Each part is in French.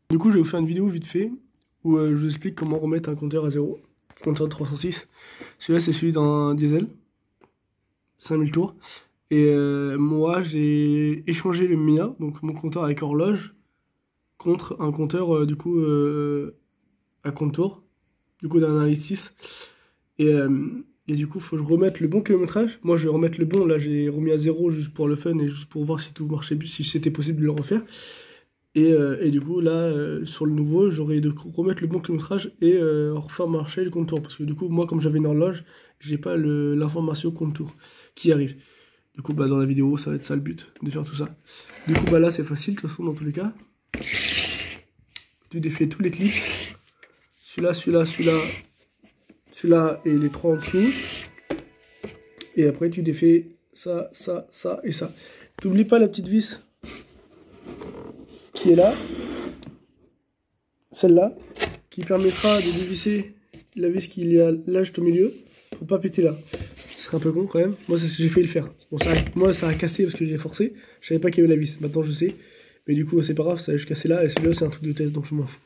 Du coup, je vais vous faire une vidéo vite fait où je vous explique comment remettre un compteur à 0. Compteur de 306. Celui-là, c'est celui d'un diesel. 5000 tours. Et moi, j'ai échangé le mien, donc mon compteur avec horloge, contre un compteur à compte tour, du coup d'un i6. Et, et du coup, il faut que je remette le bon kilométrage. Moi, je vais remettre le bon. Là, j'ai remis à 0 juste pour le fun et juste pour voir si tout marchait bien, si c'était possible de le refaire. Et du coup, là, sur le nouveau, j'aurais de remettre le bon kilométrage et refaire marcher le compte tour. Parce que du coup, moi, comme j'avais une horloge, j'ai pas l'information compte tour qui arrive. Du coup, bah, dans la vidéo, ça va être ça le but, de faire tout ça. Du coup, bah, là, c'est facile, de toute façon, dans tous les cas. Tu défais tous les clips. Celui-là, celui-là, celui-là, celui-là et les trois en dessous. Et après, tu défais ça, ça, ça et ça. T'oublies pas la petite vis qui est là. Celle-là, qui permettra de dévisser la vis qu'il y a là juste au milieu, pour pas péter là. Ce serait un peu con quand même. Moi, j'ai failli le faire. Bon, moi, ça a cassé parce que j'ai forcé. Je savais pas qu'il y avait la vis. Maintenant, je sais. Mais du coup, c'est pas grave, ça a juste cassé là. Et celui-là, c'est un truc de test, donc je m'en fous.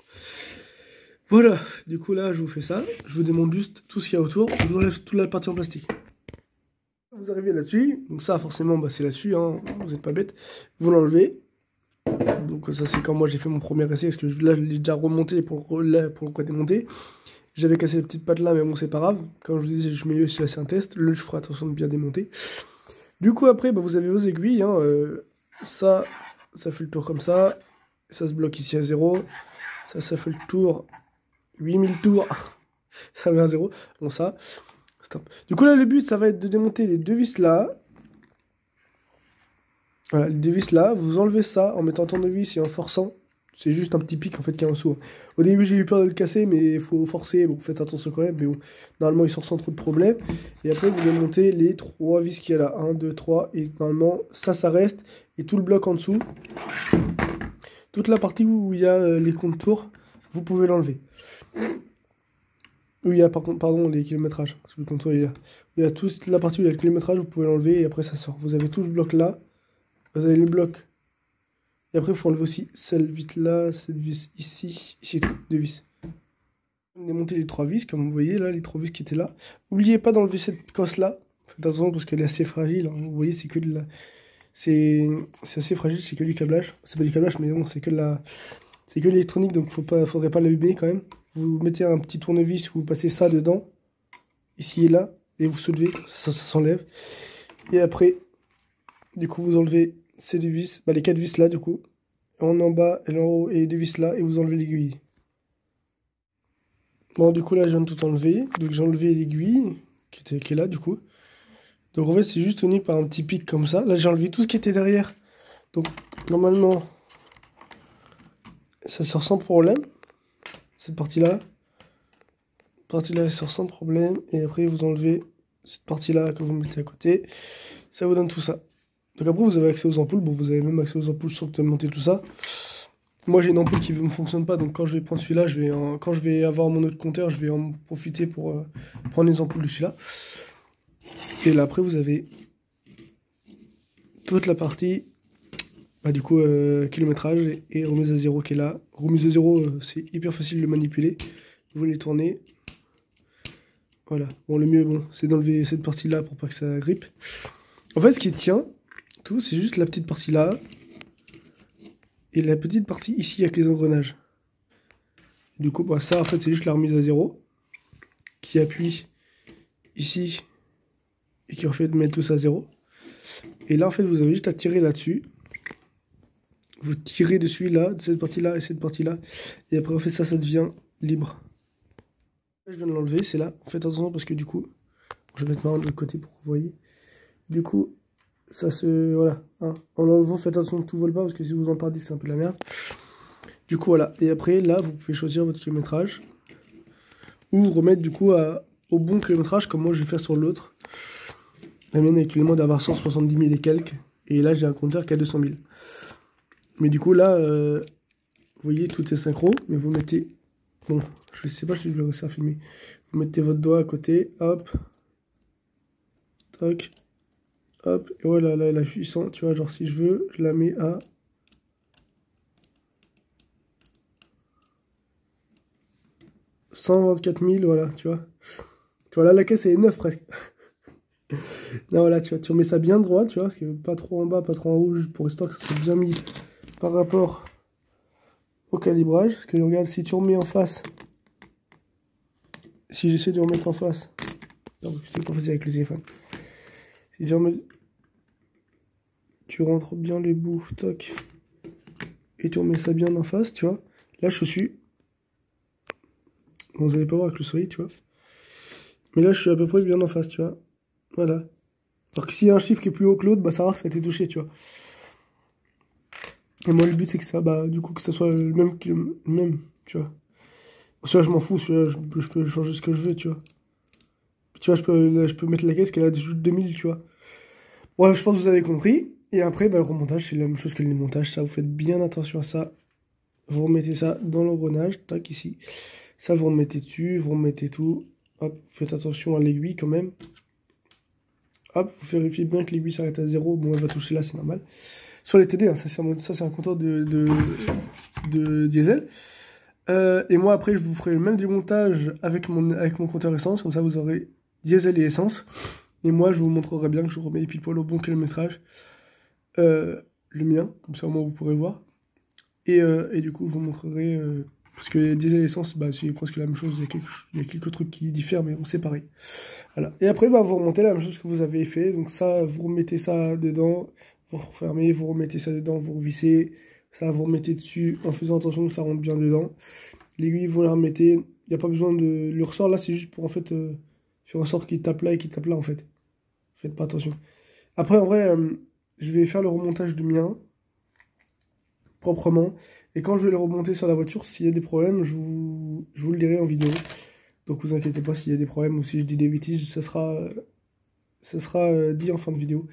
Voilà. Du coup, là, je vous fais ça. Je vous démontre juste tout ce qu'il y a autour. Je vous enlève toute la partie en plastique. Vous arrivez là-dessus. Donc ça, forcément, bah, c'est là-dessus. Hein. Vous n'êtes pas bête. Vous l'enlevez. Donc ça c'est quand moi j'ai fait mon premier essai, parce que là je l'ai déjà remonté pour le démonter. J'avais cassé les petites pattes là, mais bon c'est pas grave. Quand je vous dis je mets c'est un test, là je ferai attention de bien démonter. Du coup après bah, vous avez vos aiguilles, hein, ça fait le tour comme ça se bloque ici à 0, ça fait le tour, 8000 tours, ça met à 0, bon ça, stop. Du coup là le but ça va être de démonter les deux vis là. Voilà, les deux vis là, vous enlevez ça en mettant un tournevis et en forçant. C'est juste un petit pic en fait qui est en dessous. Au début j'ai eu peur de le casser, mais il faut forcer, bon faites attention quand même, mais bon, normalement il sort sans trop de problème. Et après vous démontez les trois vis qu'il y a là, 1, 2, 3, et normalement ça reste, et tout le bloc en dessous, toute la partie où il y a les contours, vous pouvez l'enlever. Où il y a pardon, les kilométrages, parce que le contour il y a. Il y a toute la partie où il y a le kilométrage, vous pouvez l'enlever, et après ça sort. Vous avez tout le bloc là, vous avez le bloc. Et après, il faut enlever aussi cette vis-là, cette vis ici, ici, deux vis. Démonter les trois vis, comme vous voyez là, les trois vis qui étaient là. N'oubliez pas d'enlever cette cosse-là. Faites attention parce qu'elle est assez fragile. Hein. Vous voyez, c'est que de la... C'est assez fragile, c'est que du câblage. C'est pas du câblage, mais bon, c'est que de la... C'est que l'électronique, donc faudrait pas l'abîmer quand même. Vous mettez un petit tournevis, vous passez ça dedans, ici et là, et vous soulevez, ça s'enlève. Et après, du coup, vous enlevez ces deux vis, bah, les quatre vis là, du coup. En bas et en haut et les deux vis là, et vous enlevez l'aiguille. Bon, du coup, là, je viens de tout enlever. Donc, j'ai enlevé l'aiguille qui est là, du coup. Donc, en fait, c'est juste tenu par un petit pic comme ça. Là, j'ai enlevé tout ce qui était derrière. Donc, normalement, ça sort sans problème. Cette partie-là. Cette partie-là, elle sort sans problème. Et après, vous enlevez cette partie-là que vous mettez à côté. Ça vous donne tout ça. Donc, après, vous avez accès aux ampoules. Bon, vous avez même accès aux ampoules sans monter tout ça. Moi, j'ai une ampoule qui ne fonctionne pas, donc quand je vais prendre celui-là, quand je vais avoir mon autre compteur, je vais en profiter pour prendre les ampoules de celui-là. Et là, après, vous avez toute la partie, bah, du coup, kilométrage et remise à 0 qui est là. Remise à 0, c'est hyper facile de manipuler. Vous les tournez. Voilà. Bon, le mieux, bon, c'est d'enlever cette partie-là pour pas que ça grippe. En fait, ce qui tient, tout, c'est juste la petite partie là. Et la petite partie ici avec les engrenages. Du coup, bah, ça, en fait, c'est juste la remise à 0 qui appuie ici et qui refait de mettre tout ça à 0. Et là, en fait, vous avez juste à tirer là-dessus. Vous tirez dessus, là, de cette partie-là et cette partie-là. Et après, en fait, ça devient libre. Je viens de l'enlever, c'est là. Faites attention parce que du coup, je vais mettre ma main de l'autre côté pour que vous voyez. Du coup, ça se... Voilà. Hein. En l'enlevant, faites attention que tout vole pas parce que si vous en perdez, c'est un peu de la merde. Du coup, voilà. Et après, là, vous pouvez choisir votre kilométrage. Ou remettre, du coup, au bon kilométrage, comme moi, je vais faire sur l'autre. La mienne, actuellement, d'avoir 170 000 et quelques. Et là, j'ai un compteur qui a 200 000. Mais du coup, là, vous voyez, tout est synchro. Mais vous mettez... Bon, je sais pas si je vais réussir à filmer. Vous mettez votre doigt à côté. Hop. Toc. Hop. Et voilà, là, la puissance. Tu vois, genre, si je veux, je la mets à... 124 000, voilà, tu vois. Tu vois, là, la caisse, elle est neuve presque. Là, voilà, tu vois, tu remets ça bien droit, tu vois, parce que pas trop en bas, pas trop en haut, juste pour histoire que ça soit bien mis par rapport au calibrage. Parce que regarde, si tu remets en face, si j'essaie de remettre en face, non, c'est pas facile avec le téléphone. Si je remets, tu rentres bien les bouts, toc, et tu remets ça bien en face, tu vois. Là, je suis, bon, vous allez pas voir avec le soleil, tu vois. Mais là, je suis à peu près bien en face, tu vois. Voilà. Alors que s'il y a un chiffre qui est plus haut que l'autre, bah ça va, ça a été touché, tu vois. Et moi, le but, c'est que ça, bah, du coup, que ça soit le même, tu vois. Celui-là, je m'en fous, celui-là, je peux changer ce que je veux, tu vois. Tu vois, je peux mettre la caisse qu'elle a juste 2000, tu vois. Ouais, je pense que vous avez compris. Et après, bah, le remontage, c'est la même chose que le démontage. Ça, vous faites bien attention à ça. Vous remettez ça dans l'engrenage, tac, ici. Ça, vous remettez dessus, vous remettez tout. Hop, faites attention à l'aiguille quand même. Hop, vous vérifiez bien que l'aiguille s'arrête à 0. Bon, elle va toucher là, c'est normal. Sur les TD, hein, ça c'est un compteur de diesel. Et moi, après, je vous ferai le même démontage avec mon compteur essence. Comme ça, vous aurez diesel et essence. Et moi, je vous montrerai bien que je remets pile poil au bon kilométrage. Le mien, comme ça, au moins, vous pourrez voir. Et du coup, je vous montrerai... parce que diesel et essence, bah, c'est presque la même chose. Il y a quelques trucs qui diffèrent, mais c'est pareil. Voilà. Et après, bah, vous remontez la même chose que vous avez fait. Donc ça, vous remettez ça dedans. Vous refermez, vous remettez ça dedans, vous revissez. Ça, vous remettez dessus en faisant attention que ça rentre bien dedans. L'aiguille, vous la remettez. Il n'y a pas besoin de... Le ressort, là, c'est juste pour, en fait, faire en sorte qu'il tape là et qu'il tape là, en fait. Faites pas attention. Après, en vrai, je vais faire le remontage du mien. Proprement. Et quand je vais le remonter sur la voiture, s'il y a des problèmes, je vous le dirai en vidéo. Donc, vous inquiétez pas s'il y a des problèmes ou si je dis des bêtises, ça sera dit en fin de vidéo.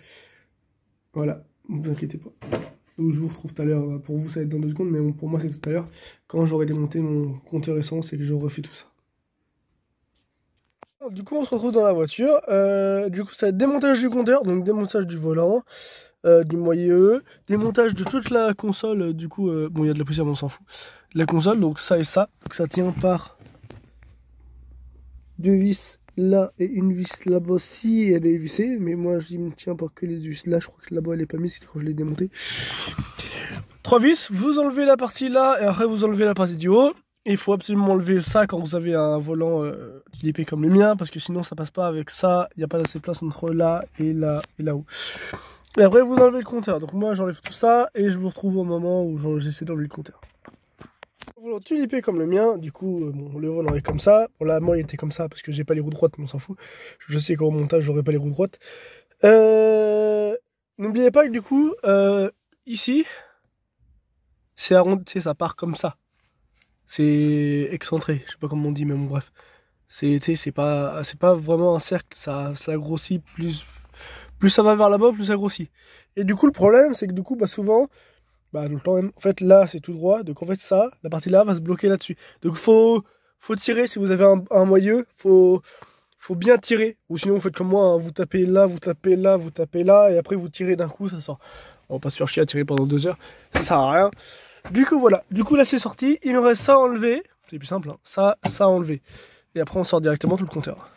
Voilà, ne vous inquiétez pas. Donc je vous retrouve tout à l'heure. Pour vous, ça va être dans 2 secondes, mais bon, pour moi, c'est tout à l'heure. Quand j'aurai démonté mon compteur essence et que j'aurai fait tout ça. Du coup, on se retrouve dans la voiture. Du coup, ça va être démontage du compteur, donc démontage du volant, du moyeu, démontage de toute la console. Du coup, bon, il y a de la poussière, mais on s'en fout. La console, donc ça et ça. Donc ça tient par 2 vis là et une vis là-bas si elle est vissée, mais moi j'y me tiens par que les vis là. Je crois que là-bas elle est pas mise quand je l'ai démonté. 3 vis, vous enlevez la partie là et après vous enlevez la partie du haut. Il faut absolument enlever ça quand vous avez un volant clippé comme le mien, parce que sinon ça passe pas avec ça. Il n'y a pas assez de place entre là et là et là-haut. Et après vous enlevez le compteur. Donc moi j'enlève tout ça et je vous retrouve au moment où j'essaie d'enlever le compteur. Volant tulipé comme le mien, du coup bon, le volant est comme ça. Bon là moi il était comme ça parce que j'ai pas les roues droites, mais on s'en fout. Je sais qu'au montage j'aurai pas les roues droites. N'oubliez pas que du coup ici c'est arrondi, ça part comme ça. C'est excentré, je sais pas comment on dit, mais bon bref. C'est pas vraiment un cercle, ça grossit, plus ça va vers là-bas, plus ça grossit. Et du coup le problème c'est que du coup bah souvent, bah tout le temps même, en fait là c'est tout droit, donc en fait ça, la partie là va se bloquer là-dessus. Donc faut tirer, si vous avez un moyeu, faut bien tirer. Ou sinon vous faites comme moi, hein, vous tapez là, vous tapez là, vous tapez là, et après vous tirez d'un coup, ça sort. On va pas se faire chier à tirer pendant 2 heures, ça sert à rien. Du coup voilà, du coup là c'est sorti, il me reste ça à enlever, c'est plus simple, hein. Ça à enlever. Et après on sort directement tout le compteur.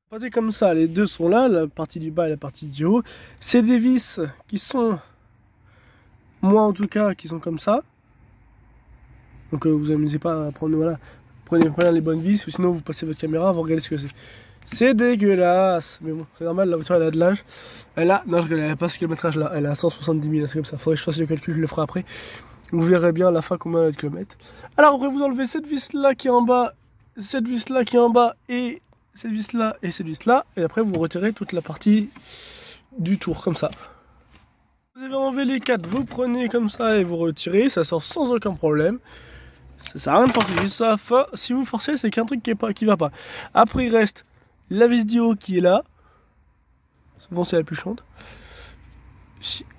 Partie comme ça, les deux sont là, la partie du bas et la partie du haut. C'est des vis qui sont, moi en tout cas, qui sont comme ça. Donc vous amusez pas à prendre, voilà, prenez pas les bonnes vis, ou sinon vous passez votre caméra, vous regardez ce que c'est. C'est dégueulasse, mais bon, c'est normal, la voiture elle a de l'âge. Non, elle a pas ce kilométrage là, elle a 170 000, c'est comme ça, faudrait que je fasse le calcul, je le ferai après. Vous verrez bien à la fin combien elle a de kilomètres. Alors après vous enlevez cette vis là qui est en bas, cette vis là qui est en bas, et cette vis là et cette vis là, et après vous retirez toute la partie du tour, comme ça. Vous avez enlevé les 4, vous prenez comme ça et vous retirez, ça sort sans aucun problème. Ça sert à rien de forcer, si vous forcez c'est qu'un truc qui va pas. Après il reste la vis du haut qui est là, souvent c'est la plus chiante,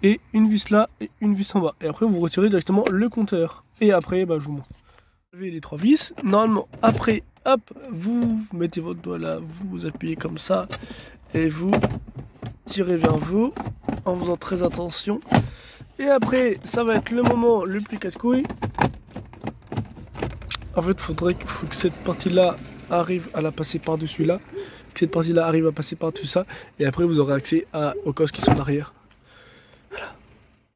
et une vis là et une vis en bas. Et après vous retirez directement le compteur. Et après bah, je vous montre. Vous avez les 3 vis, normalement après hop, vous mettez votre doigt là, vous appuyez comme ça, et vous tirez vers vous, en faisant très attention. Et après ça va être le moment le plus casse-couille. En fait, faut que cette partie-là arrive à la passer par-dessus là. Que cette partie-là arrive à passer par-dessus ça. Et après, vous aurez accès aux cosses qui sont derrière. Voilà.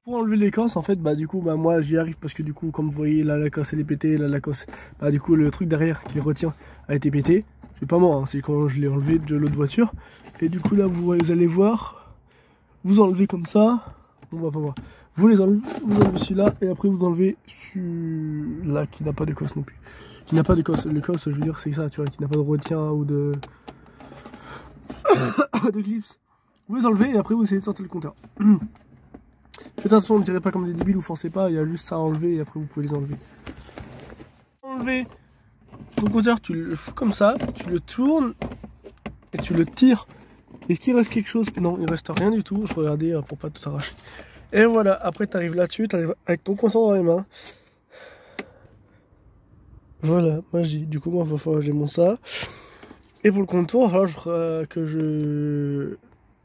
Pour enlever les cosses, en fait, bah du coup, bah moi j'y arrive parce que du coup, comme vous voyez, là la cosse elle est pétée, là la cosse, bah du coup le truc derrière qui le retient a été pété. C'est pas moi, hein, c'est quand je l'ai enlevé de l'autre voiture. Et du coup là, vous allez voir, vous enlevez comme ça, on va pas voir. Vous enlevez celui-là et après vous enlevez celui-là qui n'a pas de cosse non plus. Qui n'a pas de cosse. Le cosse, je veux dire, c'est ça, tu vois, qui n'a pas de retien ou de de clips. Vous les enlevez et après vous essayez de sortir le compteur. Faites attention, ne tirez pas comme des débiles ou forcez pas, il y a juste ça à enlever et après vous pouvez les enlever. Enlever ton compteur, tu le fous comme ça, tu le tournes et tu le tires. Est-ce qu'il reste quelque chose? Non, il reste rien du tout, je regardais pour pas tout arracher. Et voilà, après tu arrives là-dessus, tu arrives avec ton compteur dans les mains. Voilà, magie. Du coup, moi, il va falloir que je démonte ça. Et pour le contour, il va falloir que je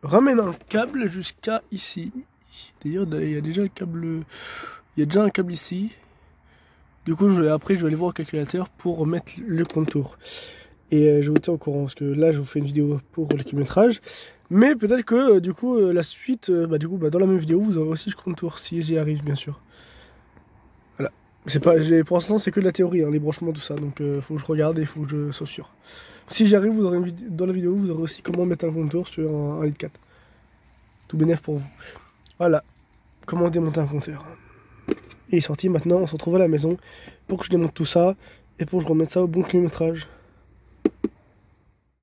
ramène un câble jusqu'à ici. D'ailleurs, il y a déjà le câble. Il y a déjà un câble ici. Du coup, après, je vais aller voir au calculateur pour remettre le contour. Et je vous tiens au courant parce que là, je vous fais une vidéo pour le kilométrage. Mais peut-être que du coup, la suite, dans la même vidéo, vous aurez aussi le contour si j'y arrive, bien sûr. Voilà. Pour l'instant, c'est que de la théorie, hein, les branchements, tout ça. Donc, faut que je regarde et il faut que je sois sûr. Si j'y arrive, vous aurez dans la vidéo, vous aurez aussi comment mettre un contour sur un litre 4. Tout bénef pour vous. Voilà. Comment démonter un compteur. Il est sorti, maintenant on se retrouve à la maison pour que je démonte tout ça et pour que je remette ça au bon kilométrage.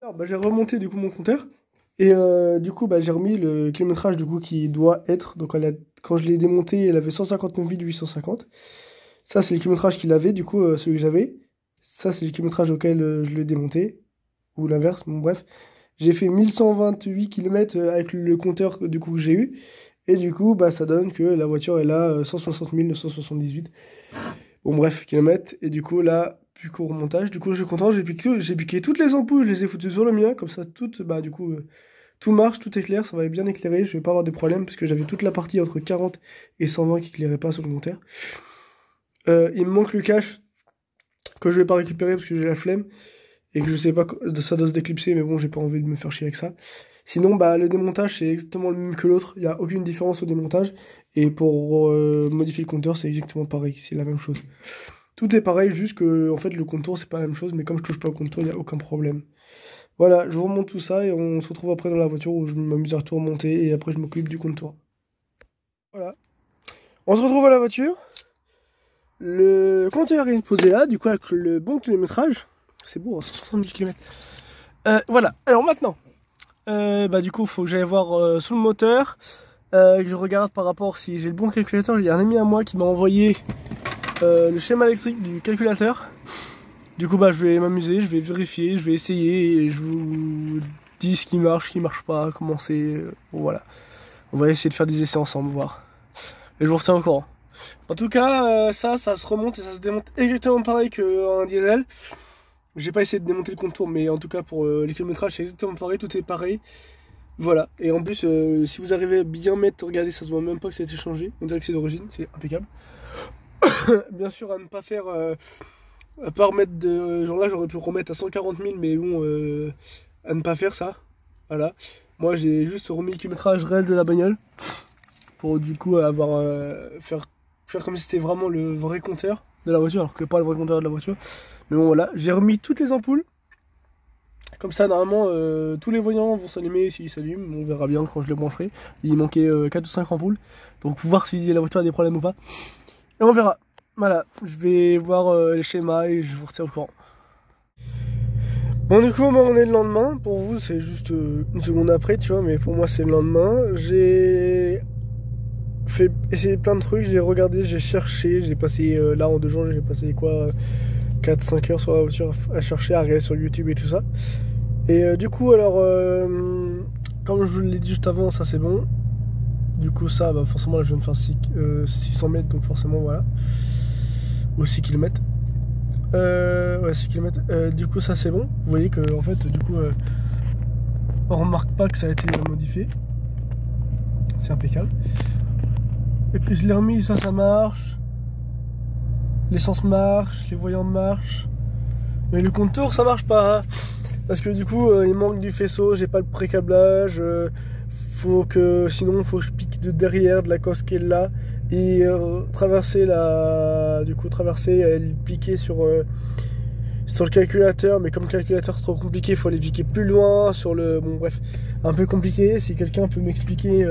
Alors j'ai remonté du coup mon compteur et du coup j'ai remis le kilométrage du coup qui doit être, donc quand je l'ai démonté elle avait 159 850. Ça c'est le kilométrage qu'il avait, du coup celui que j'avais. Ça c'est le kilométrage auquel je l'ai démonté, ou l'inverse, bon bref. J'ai fait 1128 km avec le compteur du coup que j'ai eu. Et du coup, ça donne que la voiture est là 160 978. Bon, bref, kilomètres. Et du coup, là, plus qu'au remontage. Du coup, je suis content. J'ai piqué toutes les ampoules. Je les ai foutues sur le mien. Comme ça, du coup, tout marche, tout est clair. Ça va être bien éclairé. Je vais pas avoir de problème parce que j'avais toute la partie entre 40 et 120 qui éclairait pas sur le compteur. Il me manque le cache que je vais pas récupérer parce que j'ai la flemme. Et que je sais pas, ça doit se déclipser. Mais bon, j'ai pas envie de me faire chier avec ça. Sinon, le démontage, c'est exactement le même que l'autre. Il n'y a aucune différence au démontage. Et pour modifier le compteur, c'est exactement pareil. C'est la même chose. Tout est pareil, juste que en fait, le contour, c'est pas la même chose. Mais comme je touche pas au contour, il n'y a aucun problème. Voilà, je vous remonte tout ça et on se retrouve après dans la voiture où je m'amuse à tout remonter. Et après, je m'occupe du contour. Voilà. On se retrouve à la voiture. Le compteur est posé là, du coup, avec le bon kilométrage. C'est beau, 170 km. Voilà, alors maintenant. Du coup, il faut que j'aille voir sous le moteur, que je regarde par rapport si j'ai le bon calculateur. Il y a un ami à moi qui m'a envoyé le schéma électrique du calculateur. Du coup, je vais m'amuser, je vais vérifier, je vais essayer et je vous dis ce qui marche pas, comment c'est. Bon, voilà. On va essayer de faire des essais ensemble, voir. Et je vous retiens au courant. En tout cas, ça se remonte et ça se démonte exactement pareil qu'un diesel. J'ai pas essayé de démonter le contour, mais en tout cas pour les kilométrages c'est exactement pareil, tout est pareil. Voilà, et en plus si vous arrivez à bien mettre, regardez, ça se voit même pas que ça a été changé, on dirait que c'est d'origine, c'est impeccable. Bien sûr à ne pas faire, à pas remettre de, genre là j'aurais pu remettre à 140 000, mais bon, à ne pas faire ça. Voilà, moi j'ai juste remis le kilométrage réel de la bagnole, pour du coup avoir, faire comme si c'était vraiment le vrai compteur de la voiture, alors que pas le vrai compteur de la voiture. Mais bon voilà, j'ai remis toutes les ampoules. Comme ça normalement tous les voyants vont s'allumer s'ils s'allument. On verra bien quand je les brancherai. Il manquait 4 ou 5 ampoules. Donc pour voir si la voiture a des problèmes ou pas. Et on verra. Voilà, je vais voir les schémas et je vous retiens au courant. Bon du coup on est le lendemain. Pour vous c'est juste une seconde après tu vois. Mais pour moi c'est le lendemain. J'ai essayé plein de trucs. J'ai regardé, j'ai cherché. J'ai passé là en 2 jours j'ai passé quoi 4-5 heures sur la voiture à chercher, à regarder sur YouTube et tout ça. Et du coup alors comme je vous l'ai dit juste avant, ça c'est bon. Du coup ça forcément là je viens de faire 600 mètres, donc forcément voilà. Ou 6 km. Ouais 6 km. Du coup ça c'est bon. Vous voyez que en fait du coup on remarque pas que ça a été modifié. C'est impeccable. Et puis je l'ai remis, ça marche. l'essence marche, les voyants marchent. Mais le contour ça marche pas. Hein. Parce que du coup il manque du faisceau, j'ai pas le pré-câblage. Sinon faut que je pique de derrière de la cosque qui est là. Et traverser elle piquer sur le calculateur, mais comme le calculateur est trop compliqué, il faut aller piquer plus loin sur le... Bon bref, un peu compliqué, si quelqu'un peut m'expliquer,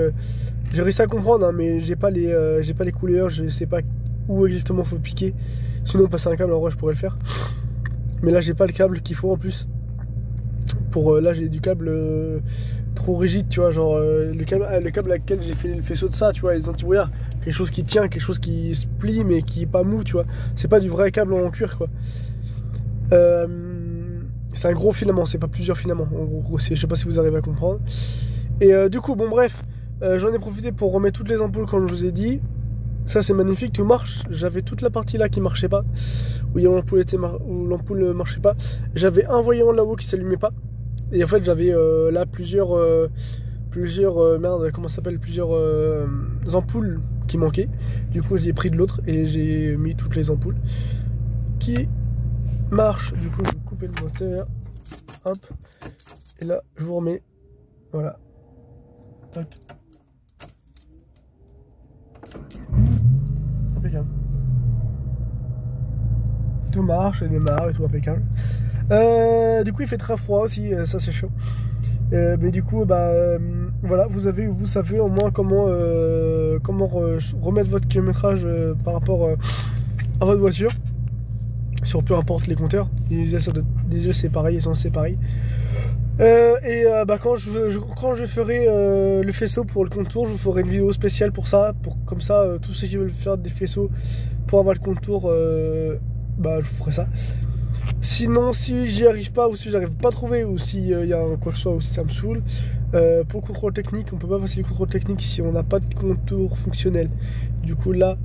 j'ai réussi à comprendre, hein, mais j'ai pas les couleurs, je sais pas où exactement faut piquer, sinon passer un câble en vrai je pourrais le faire, mais là j'ai pas le câble qu'il faut en plus, là j'ai du câble trop rigide, tu vois, genre le câble avec lequel j'ai fait le faisceau de ça, tu vois, les anti-brouillards, quelque chose qui tient, quelque chose qui se plie mais qui est pas mou, tu vois, c'est pas du vrai câble en cuir quoi. C'est un gros filament, c'est pas plusieurs filaments en gros, je sais pas si vous arrivez à comprendre. Et du coup bon bref, j'en ai profité pour remettre toutes les ampoules comme je vous ai dit. Ça c'est magnifique, tout marche. J'avais toute la partie là qui marchait pas, où l'ampoule ne marchait pas. J'avais un voyant là-haut qui s'allumait pas. Et en fait j'avais là plusieurs ampoules qui manquaient. Du coup j'ai pris de l'autre et j'ai mis toutes les ampoules qui marche. Du coup je vais couper le moteur, hop, et là je vous remets, voilà, tac, impeccable, tout marche, et démarre et tout impeccable. Du coup il fait très froid aussi, ça c'est chaud, mais du coup voilà, vous savez au moins comment remettre votre kilométrage par rapport à votre voiture. Sur peu importe les compteurs, les diesel c'est pareil, essence c'est pareil. Quand je ferai le faisceau pour le contour, je vous ferai une vidéo spéciale pour ça, comme ça tous ceux qui veulent faire des faisceaux pour avoir le contour, je vous ferai ça. Sinon si j'y arrive pas, ou si j'arrive pas à trouver, ou si y a quoi que ce soit, ou si ça me saoule, pour le contrôle technique, on peut pas passer le contrôle technique si on n'a pas de contour fonctionnel. Du coup là,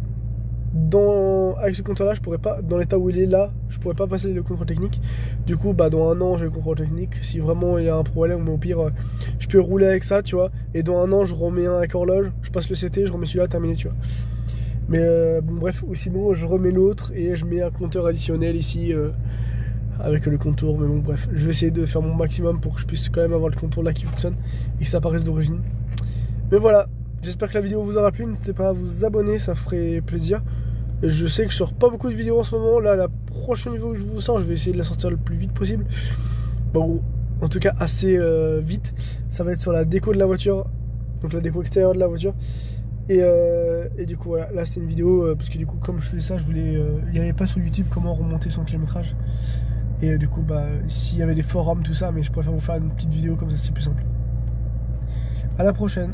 avec ce compteur là je pourrais pas, dans l'état où il est là, je pourrais pas passer le contrôle technique. Du coup dans un an j'ai le contrôle technique, si vraiment il y a un problème, au pire je peux rouler avec ça, tu vois, et dans un an je remets un avec horloge, je passe le CT, je remets celui-là, terminé, tu vois. Mais bon bref, ou sinon je remets l'autre et je mets un compteur additionnel ici avec le contour. Mais bon bref, je vais essayer de faire mon maximum pour que je puisse quand même avoir le contour là qui fonctionne et que ça apparaisse d'origine. Mais voilà, j'espère que la vidéo vous aura plu, n'hésitez pas à vous abonner, ça ferait plaisir. Je sais que je sors pas beaucoup de vidéos en ce moment. Là, la prochaine vidéo que je vous sors, je vais essayer de la sortir le plus vite possible. Bon, en tout cas assez vite. Ça va être sur la déco de la voiture, donc la déco extérieure de la voiture. Et du coup voilà, là c'était une vidéo parce que du coup comme je faisais ça, il n'y avait pas sur YouTube comment remonter son kilométrage. Et du coup s'il y avait des forums tout ça, mais je préfère vous faire une petite vidéo comme ça, c'est plus simple. À la prochaine.